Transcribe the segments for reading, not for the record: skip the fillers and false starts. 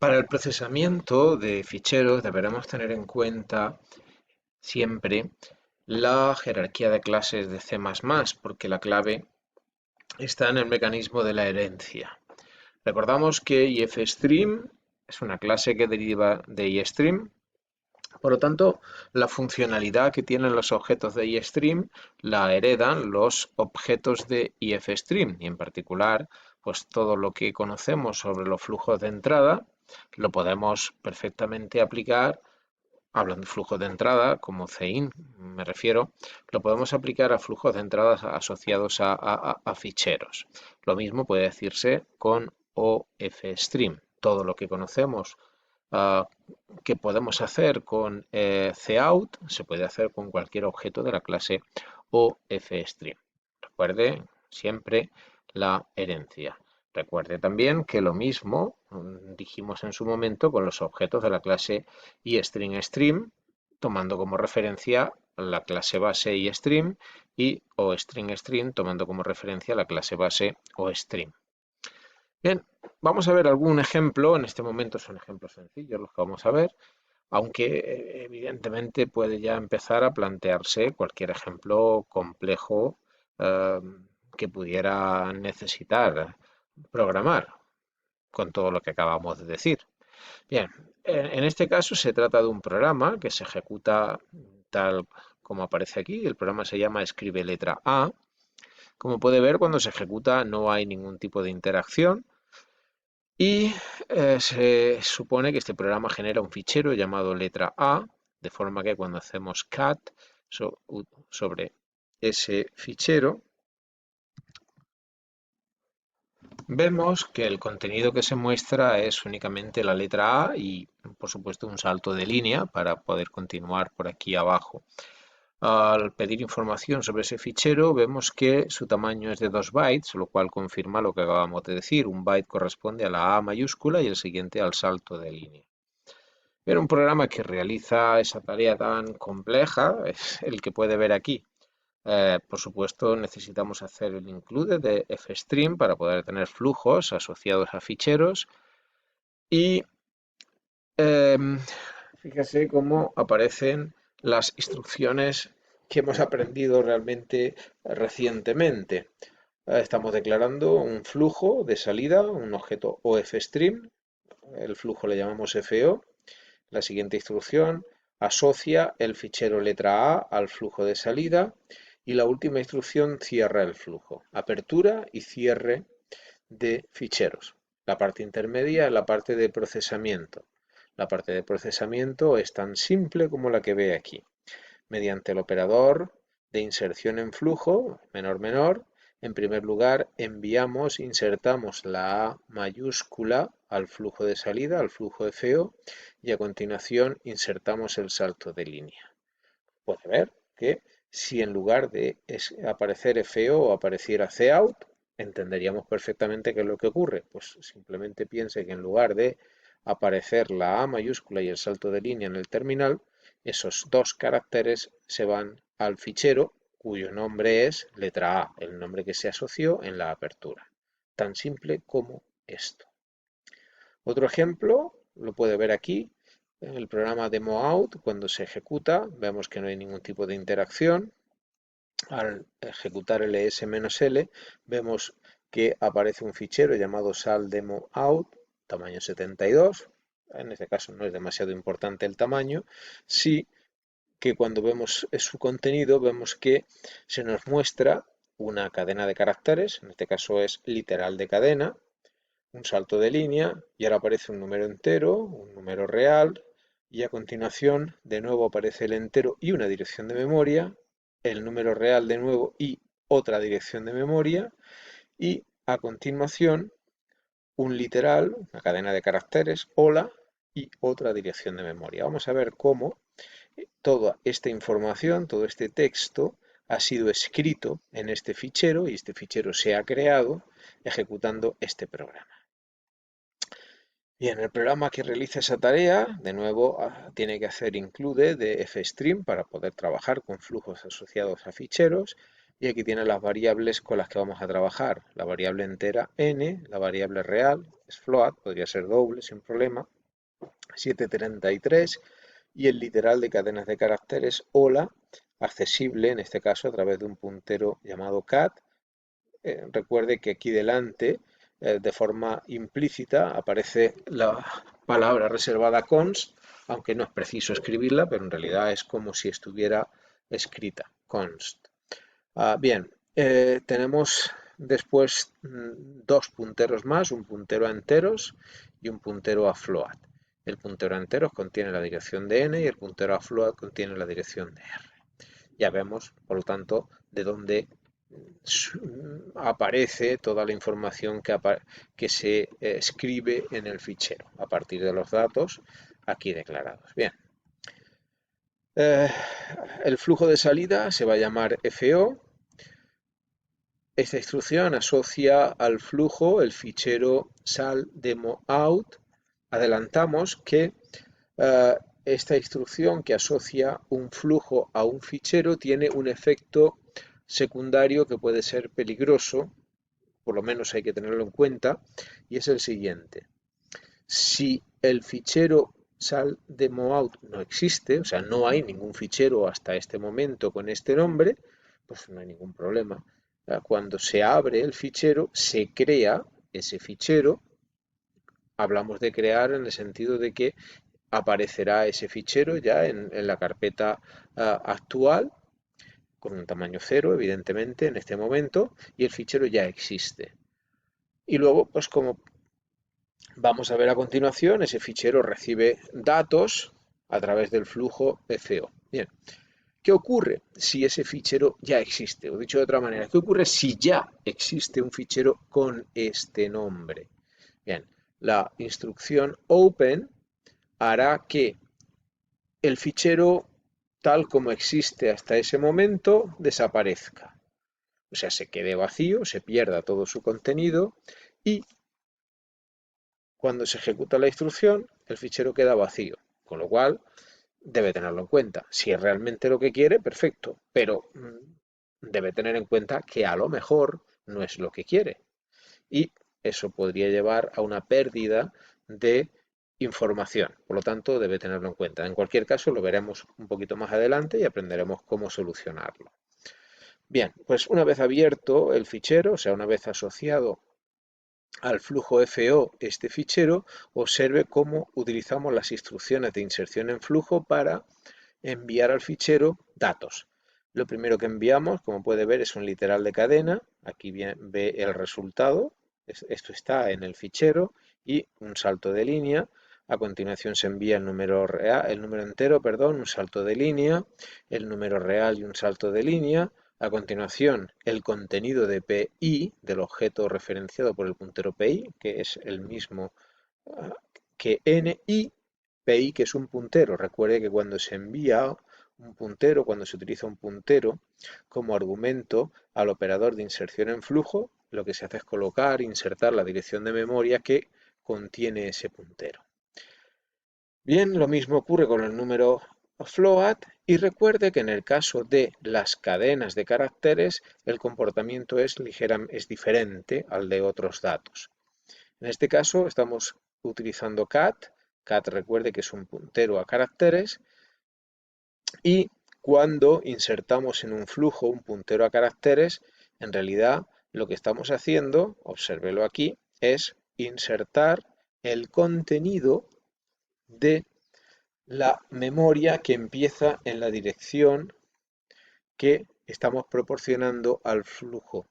Para el procesamiento de ficheros deberemos tener en cuenta siempre la jerarquía de clases de C++, porque la clave está en el mecanismo de la herencia. Recordamos que ifstream es una clase que deriva de istream, por lo tanto, la funcionalidad que tienen los objetos de istream la heredan los objetos de ifstream y en particular, pues todo lo que conocemos sobre los flujos de entrada lo podemos perfectamente aplicar, hablando de flujos de entrada, como CIN me refiero, lo podemos aplicar a flujos de entrada asociados a ficheros. Lo mismo puede decirse con OFStream. Todo lo que conocemos uh, que podemos hacer con cout se puede hacer con cualquier objeto de la clase OFStream. Recuerde siempre la herencia. Recuerde también que lo mismo dijimos en su momento con los objetos de la clase iStringStream, tomando como referencia la clase base iStream y oStringStream, tomando como referencia la clase base oStream. Bien, vamos a ver algún ejemplo. En este momento son ejemplos sencillos los que vamos a ver, aunque evidentemente puede ya empezar a plantearse cualquier ejemplo complejo eh, que pudiera necesitar programar con todo lo que acabamos de decir. Bien, en este caso se trata de un programa que se ejecuta tal como aparece aquí. El programa se llama escribe letra A. Como puede ver, cuando se ejecuta no hay ningún tipo de interacción y se supone que este programa genera un fichero llamado letra A, de forma que cuando hacemos cat sobre ese fichero, vemos que el contenido que se muestra es únicamente la letra A y, por supuesto, un salto de línea para poder continuar por aquí abajo. Al pedir información sobre ese fichero, vemos que su tamaño es de 2 bytes, lo cual confirma lo que acabamos de decir. Un byte corresponde a la A mayúscula y el siguiente al salto de línea. Pero un programa que realiza esa tarea tan compleja es el que puede ver aquí. Por supuesto, necesitamos hacer el include de fstream para poder tener flujos asociados a ficheros y fíjese cómo aparecen las instrucciones que hemos aprendido realmente recientemente. Estamos declarando un flujo de salida, un objeto OFStream, el flujo le llamamos FO. La siguiente instrucción asocia el fichero letra A al flujo de salida y la última instrucción cierra el flujo, apertura y cierre de ficheros. La parte intermedia es la parte de procesamiento. La parte de procesamiento es tan simple como la que ve aquí. Mediante el operador de inserción en flujo, menor, en primer lugar insertamos la A mayúscula al flujo de salida, al flujo de FO, y a continuación insertamos el salto de línea. Puede ver que si en lugar de aparecer FO apareciera cout, entenderíamos perfectamente qué es lo que ocurre. Pues simplemente piense que en lugar de aparecer la A mayúscula y el salto de línea en el terminal, esos dos caracteres se van al fichero cuyo nombre es letra A, el nombre que se asoció en la apertura. Tan simple como esto. Otro ejemplo lo puede ver aquí. En el programa demout, cuando se ejecuta, vemos que no hay ningún tipo de interacción. Al ejecutar ls-l, vemos que aparece un fichero llamado saldemout, tamaño 72. En este caso no es demasiado importante el tamaño. Sí que cuando vemos su contenido, vemos que se nos muestra una cadena de caracteres, en este caso es literal de cadena, un salto de línea y ahora aparece un número entero, un número real y a continuación de nuevo aparece el entero y una dirección de memoria, el número real de nuevo y otra dirección de memoria y a continuación un literal, una cadena de caracteres, hola y otra dirección de memoria. Vamos a ver cómo toda esta información, todo este texto ha sido escrito en este fichero y este fichero se ha creado ejecutando este programa. Bien, el programa que realiza esa tarea, de nuevo, tiene que hacer include de fstream para poder trabajar con flujos asociados a ficheros Y aquí tiene las variables con las que vamos a trabajar. La variable entera n, la variable real es float, podría ser doble sin problema, 733, y el literal de cadenas de caracteres hola, accesible en este caso a través de un puntero llamado cat. Recuerde que aquí delante, de forma implícita, aparece la palabra reservada const, aunque no es preciso escribirla, pero en realidad es como si estuviera escrita, const. Bien, tenemos después dos punteros más, un puntero a enteros y un puntero a float. El puntero a enteros contiene la dirección de n y el puntero a float contiene la dirección de r. Ya vemos, por lo tanto, de dónde aparece toda la información que se escribe en el fichero a partir de los datos aquí declarados. Bien, el flujo de salida se va a llamar FO. Esta instrucción asocia al flujo el fichero sal_demo_out. Adelantamos que esta instrucción que asocia un flujo a un fichero tiene un efecto secundario que puede ser peligroso, por lo menos hay que tenerlo en cuenta, y es el siguiente. Si el fichero sal_demo_out no existe, o sea, no hay ningún fichero hasta este momento con este nombre, pues no hay ningún problema. Cuando se abre el fichero, se crea ese fichero. Hablamos de crear en el sentido de que aparecerá ese fichero ya en la carpeta actual, con un tamaño 0, evidentemente, en este momento, y el fichero ya existe. Y luego, pues como vamos a ver a continuación, ese fichero recibe datos a través del flujo FO. Bien, ¿qué ocurre si ese fichero ya existe? O dicho de otra manera, ¿qué ocurre si ya existe un fichero con este nombre? Bien, la instrucción open hará que el fichero tal como existe hasta ese momento desaparezca. O sea, se quede vacío, se pierda todo su contenido y cuando se ejecuta la instrucción el fichero queda vacío, con lo cual debe tenerlo en cuenta. Si es realmente lo que quiere, perfecto, pero debe tener en cuenta que a lo mejor no es lo que quiere. Y eso podría llevar a una pérdida de información. Por lo tanto, debe tenerlo en cuenta. En cualquier caso, lo veremos un poquito más adelante y aprenderemos cómo solucionarlo. Bien, pues una vez abierto el fichero, o sea, una vez asociado al flujo FO este fichero, observe cómo utilizamos las instrucciones de inserción en flujo para enviar al fichero datos. Lo primero que enviamos, como puede ver, es un literal de cadena. Aquí ve el resultado. Esto está en el fichero y un salto de línea. A continuación se envía el número real, el número entero, perdón, un salto de línea, el número real y un salto de línea. A continuación, el contenido de PI del objeto referenciado por el puntero PI, que es el mismo que N, y PI, que es un puntero. Recuerde que cuando se envía un puntero, cuando se utiliza un puntero como argumento al operador de inserción en flujo, lo que se hace es colocar, insertar la dirección de memoria que contiene ese puntero. Bien, lo mismo ocurre con el número float y recuerde que en el caso de las cadenas de caracteres el comportamiento es diferente al de otros datos. En este caso estamos utilizando cat. Cat recuerde que es un puntero a caracteres y cuando insertamos en un flujo un puntero a caracteres, en realidad lo que estamos haciendo, obsérvelo aquí, es insertar el contenido de la memoria que empieza en la dirección que estamos proporcionando al flujo.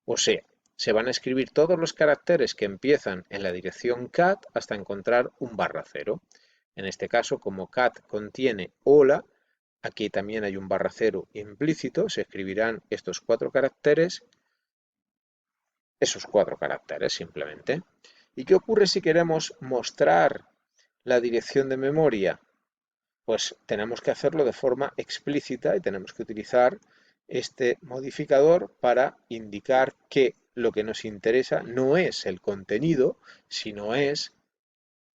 O sea, se van a escribir todos los caracteres que empiezan en la dirección cat hasta encontrar un ~0. En este caso, como cat contiene hola, aquí también hay un ~0 implícito, se escribirán estos esos cuatro caracteres simplemente. ¿Y qué ocurre si queremos mostrar la dirección de memoria? Pues tenemos que hacerlo de forma explícita y tenemos que utilizar este modificador para indicar que lo que nos interesa no es el contenido, sino es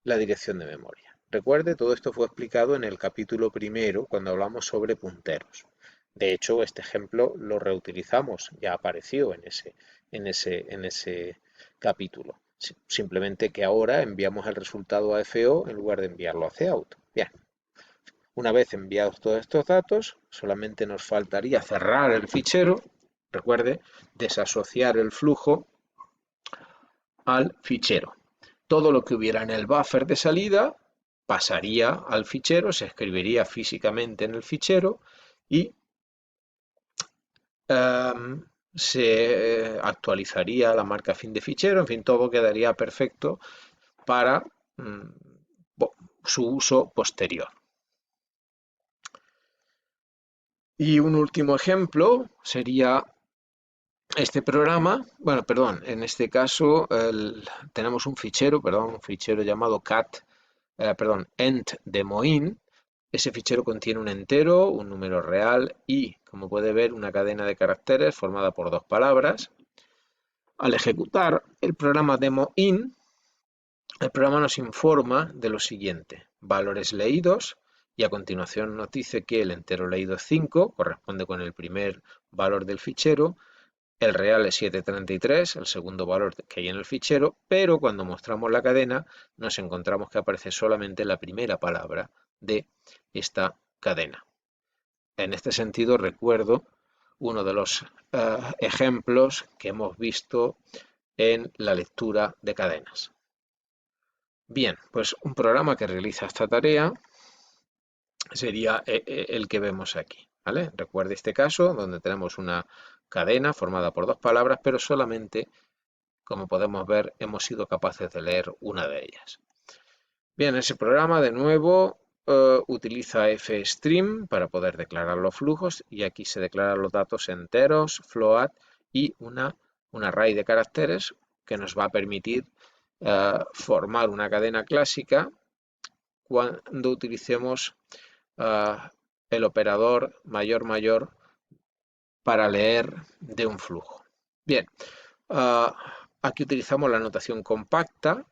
la dirección de memoria. Recuerde, todo esto fue explicado en el capítulo primero cuando hablamos sobre punteros. De hecho, este ejemplo lo reutilizamos, ya apareció en ese capítulo. Simplemente que ahora enviamos el resultado a FO en lugar de enviarlo a Cout. Bien, una vez enviados todos estos datos, solamente nos faltaría cerrar el fichero. Recuerde, desasociar el flujo al fichero. Todo lo que hubiera en el buffer de salida pasaría al fichero, se escribiría físicamente en el fichero y se actualizaría la marca fin de fichero, en fin, todo quedaría perfecto para su uso posterior. Y un último ejemplo sería este programa, bueno, perdón, en este caso tenemos un fichero llamado entDemoIn. Ese fichero contiene un entero, un número real y, como puede ver, una cadena de caracteres formada por dos palabras. Al ejecutar el programa demoin, el programa nos informa de lo siguiente: valores leídos, y a continuación nos dice que el entero leído es 5, corresponde con el primer valor del fichero. El real es 733, el segundo valor que hay en el fichero, pero cuando mostramos la cadena nos encontramos que aparece solamente la primera palabra de esta cadena. En este sentido, recuerdo uno de los ejemplos que hemos visto en la lectura de cadenas. Bien, pues un programa que realiza esta tarea sería el que vemos aquí, ¿vale? Recuerde este caso donde tenemos una cadena formada por dos palabras, pero solamente, como podemos ver, hemos sido capaces de leer una de ellas. Bien, ese programa de nuevo utiliza fstream para poder declarar los flujos, y aquí se declaran los datos enteros, float y un array de caracteres que nos va a permitir formar una cadena clásica cuando utilicemos el operador mayor para leer de un flujo. Bien, aquí utilizamos la notación compacta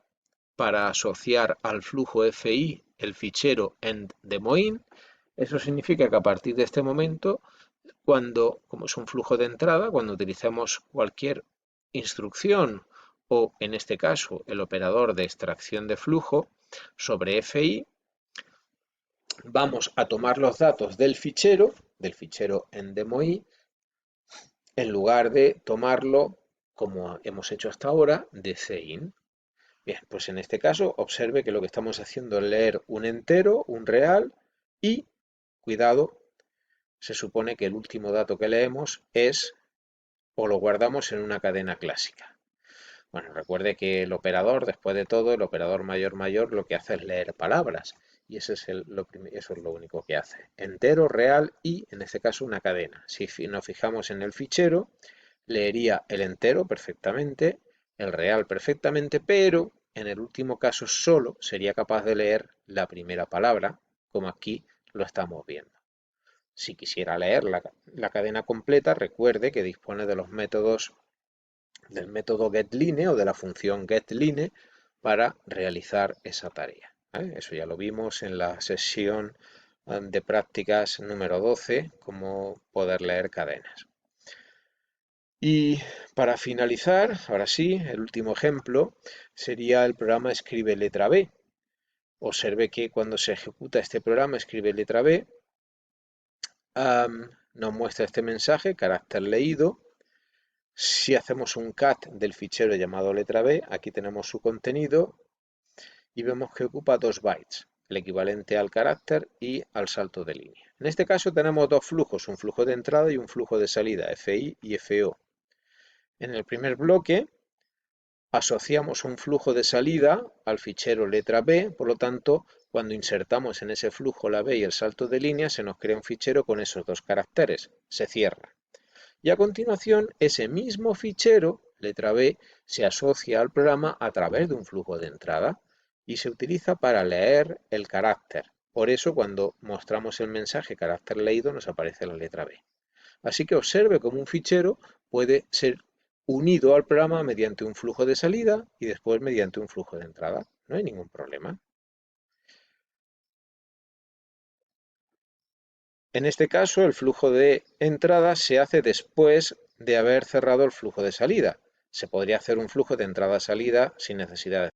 para asociar al flujo FI el fichero endDemoIn. Eso significa que a partir de este momento, como es un flujo de entrada, cuando utilicemos cualquier instrucción o, en este caso, el operador de extracción de flujo sobre FI, vamos a tomar los datos del fichero endDemoI, en lugar de tomarlo, como hemos hecho hasta ahora, de CIN. Bien, pues en este caso observe que lo que estamos haciendo es leer un entero, un real, y, cuidado, se supone que el último dato que leemos es, o lo guardamos en una cadena clásica. Bueno, recuerde que el operador, después de todo, el operador mayor lo que hace es leer palabras, y eso es lo único que hace. Entero, real y, en este caso, una cadena. Si nos fijamos en el fichero, leería el entero perfectamente, el real perfectamente, pero en el último caso solo sería capaz de leer la primera palabra, como aquí lo estamos viendo. Si quisiera leer la cadena completa, recuerde que dispone de los métodos del método getLine o de la función getLine para realizar esa tarea. Eso ya lo vimos en la sesión de prácticas número 12, cómo poder leer cadenas. Y para finalizar, ahora sí, el último ejemplo sería el programa escribe letra B. Observe que cuando se ejecuta este programa escribe letra B, nos muestra este mensaje, carácter leído. Si hacemos un cat del fichero llamado letra B, aquí tenemos su contenido y vemos que ocupa 2 bytes, el equivalente al carácter y al salto de línea. En este caso tenemos dos flujos, un flujo de entrada y un flujo de salida, FI y FO. En el primer bloque asociamos un flujo de salida al fichero letra B, por lo tanto, cuando insertamos en ese flujo la B y el salto de línea, se nos crea un fichero con esos dos caracteres, se cierra. Y a continuación, ese mismo fichero, letra B, se asocia al programa a través de un flujo de entrada y se utiliza para leer el carácter. Por eso, cuando mostramos el mensaje carácter leído, nos aparece la letra B. Así que observe cómo un fichero puede ser unido al programa mediante un flujo de salida y después mediante un flujo de entrada. No hay ningún problema. En este caso, el flujo de entrada se hace después de haber cerrado el flujo de salida. Se podría hacer un flujo de entrada-salida sin necesidad